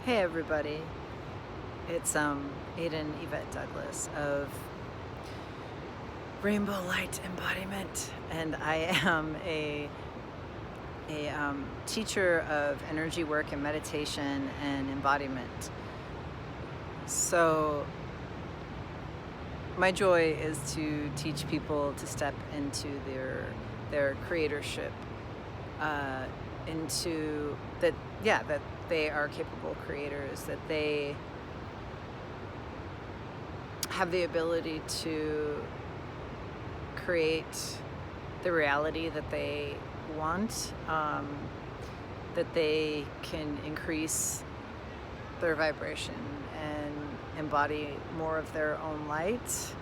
Hey everybody, it's Aiden Yvette Douglas of Rainbow Light Embodiment, and I am a teacher of energy work and meditation and embodiment. So my joy is to teach people to step into their creatorship, into that they are capable creators, that they have the ability to create the reality that they want, that they can increase their vibration and embody more of their own light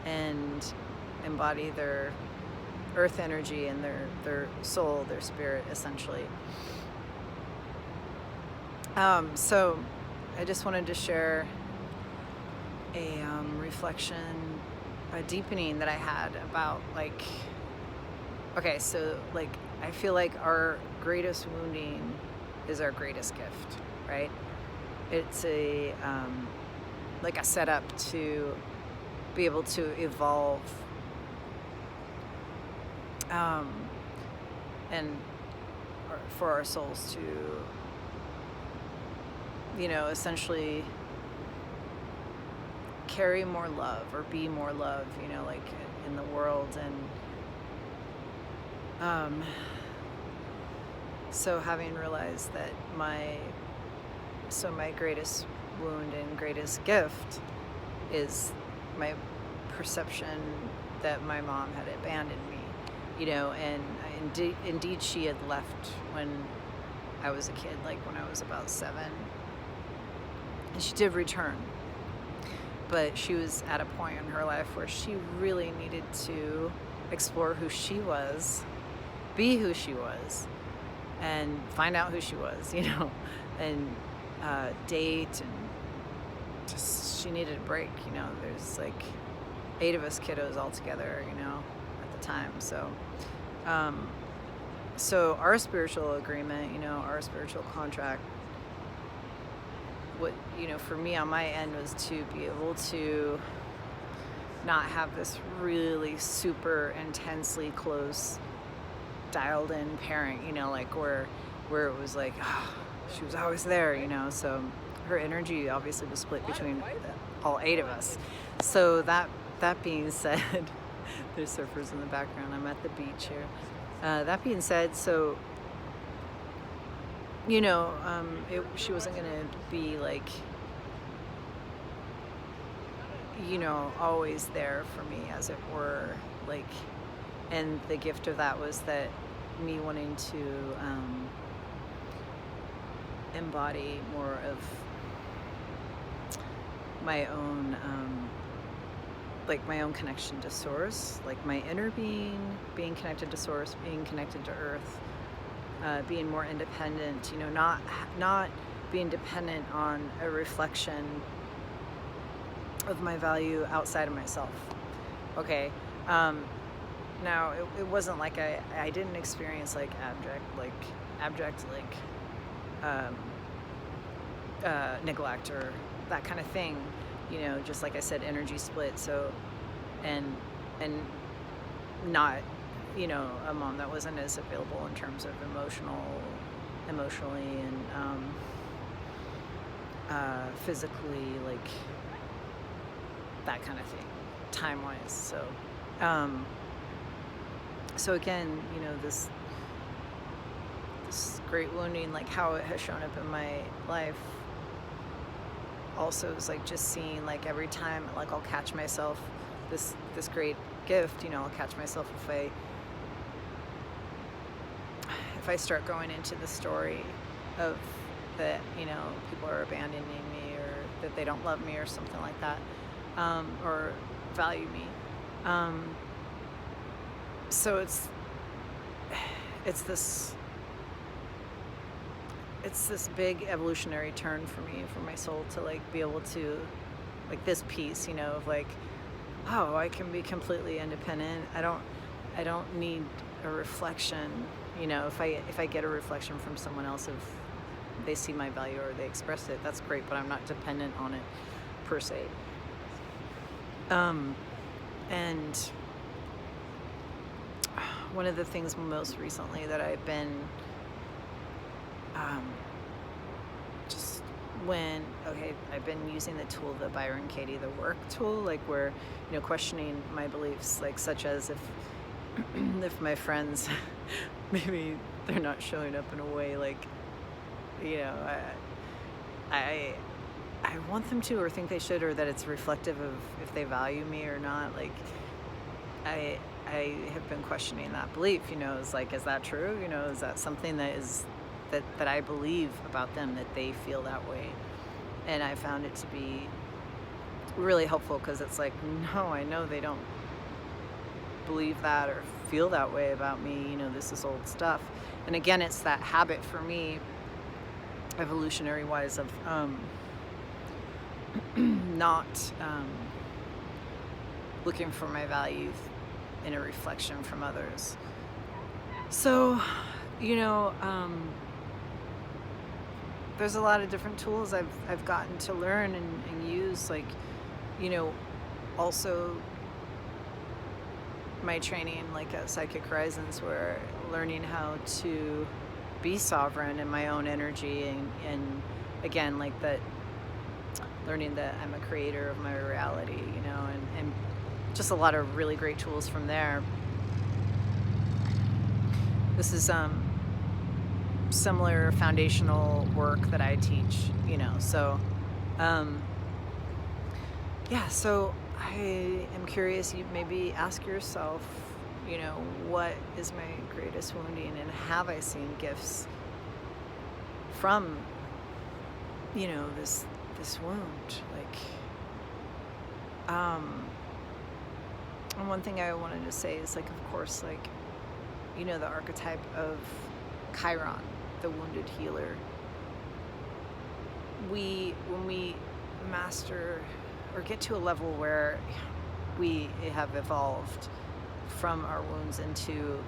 and embody their earth energy and their soul, their spirit, essentially. So I just wanted to share a reflection, a deepening that I had about I feel like our greatest wounding is our greatest gift, right? It's a setup to be able to evolve, and for our souls to, essentially carry more love or be more love, in the world. And so having realized that my greatest wound and greatest gift is my perception that my mom had abandoned me, and indeed she had left when I was a kid, like when I was about 7. And she did return, but she was at a point in her life where she really needed to explore who she was, be who she was, and find out who she was, and date, and just she needed a break. There's like 8 of us kiddos all together, at the time. So our spiritual agreement, our spiritual contract, what, for me on my end, was to be able to not have this really super intensely close dialed in parent, where it was like, she was always there, so her energy obviously was split between all 8 of us. So that being said, there's surfers in the background. I'm at the beach here. That being said, so she wasn't gonna be like, always there for me, as it were, and the gift of that was that me wanting to embody more of my own my own connection to source, like my inner being connected to source, being connected to earth, being more independent, not being dependent on a reflection of my value outside of myself. Okay. Now it wasn't like I didn't experience abject neglect or that kind of thing, just like I said, energy split. So and not, a mom that wasn't as available in terms of emotionally and physically, like that kind of thing, time-wise. So again, this great wounding, like how it has shown up in my life, also is like just seeing, like every time, like I'll catch myself, this great gift, I'll catch myself if I start going into the story of that, people are abandoning me, or that they don't love me, or something like that, or value me. So it's this big evolutionary turn for me, for my soul, to be able to, this piece, of oh, I can be completely independent. I don't need a reflection. If I get a reflection from someone else of they see my value or they express it, that's great, but I'm not dependent on it per se. And one of the things most recently that I've been just I've been using the tool, the Byron Katie, the work tool, like where, questioning my beliefs, like such as if my friends, maybe they're not showing up in a way like, I want them to, or think they should, or that it's reflective of if they value me or not. Like, I have been questioning that belief, is that true? Is that something that I believe about them, that they feel that way? And I found it to be really helpful, because it's like, no, I know they don't believe that or feel that way about me. This is old stuff. And again, it's that habit for me, evolutionary wise, of not looking for my value in a reflection from others. So, there's a lot of different tools I've gotten to learn and use, like, also my training, like at Psychic Horizons, where learning how to be sovereign in my own energy, and again, like that, learning that I'm a creator of my reality, and just a lot of really great tools from there. This is similar foundational work that I teach, so so I am curious, you maybe ask yourself, what is my greatest wounding, and have I seen gifts from, this wound? Like, and one thing I wanted to say is, like, of course, like, the archetype of Chiron, the wounded healer. When we master or get to a level where we have evolved from our wounds into,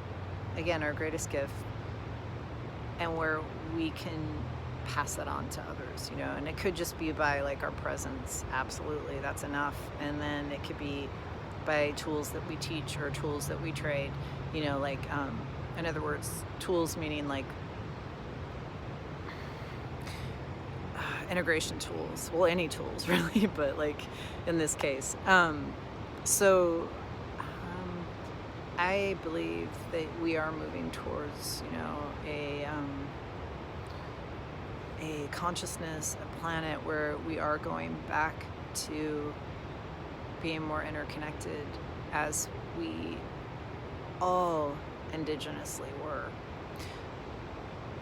again, our greatest gift, and where we can pass that on to others, and it could just be by, like, our presence. Absolutely, that's enough. And then it could be by tools that we teach or tools that we trade, like, in other words, tools meaning like integration tools, well, any tools really, but like in this case. I believe that we are moving towards, a consciousness, a planet where we are going back to being more interconnected, as we all indigenously were,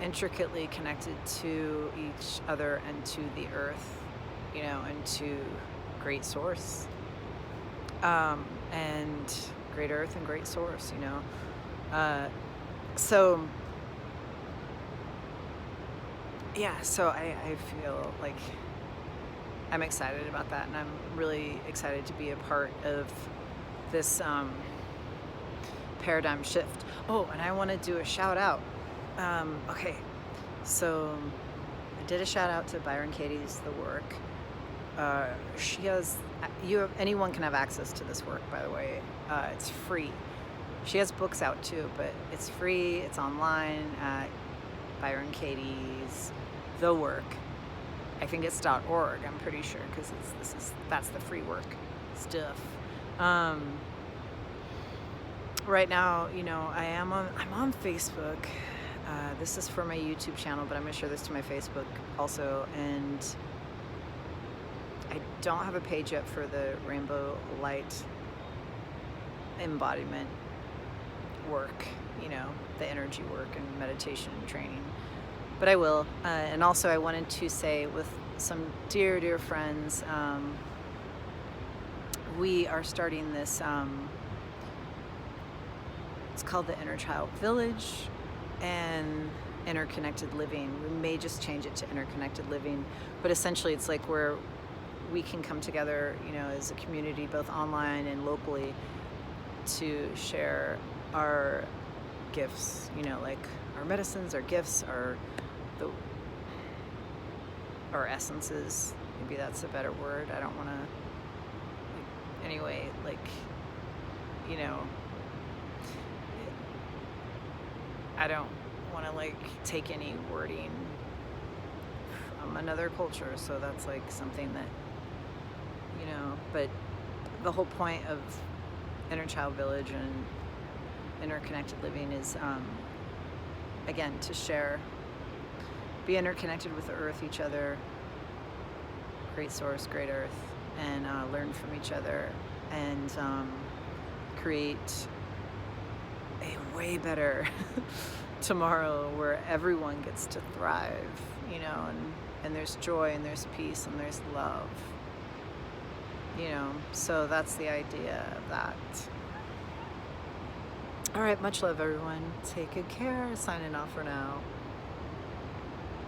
intricately connected to each other and to the earth, and to Great Source, and Great Earth and Great Source, so I feel like I'm excited about that, and I'm really excited to be a part of this paradigm shift. Oh, and I want to do a shout out. Okay, so I did a shout out to Byron Katie's The Work. She has, anyone can have access to this work, by the way. It's free. She has books out too, but it's free. It's online at Byron Katie's The Work. I think it's .org. I'm pretty sure, because that's the free work stuff. Right now, I'm on Facebook. This is for my YouTube channel, but I'm going to share this to my Facebook also. And I don't have a page yet for the Rainbow Light embodiment work, the energy work and meditation and training. But I will. And also I wanted to say, with some dear, dear friends, we are starting this, it's called the Inner Child Village and Interconnected Living. We may just change it to Interconnected Living, but essentially it's like where we can come together, as a community, both online and locally, to share our gifts, like our medicines, our gifts, or essences. Maybe that's a better word. I don't want to, anyway, like, you know, I don't want to like take any wording from another culture, so that's like something that, but the whole point of Inner Child Village and interconnected living is, again, to share, be interconnected with the earth, each other, great source, great earth, and learn from each other, and create a way better tomorrow where everyone gets to thrive, and there's joy and there's peace and there's love, so that's the idea of that. All right, much love, everyone. Take good care. Signing off for now.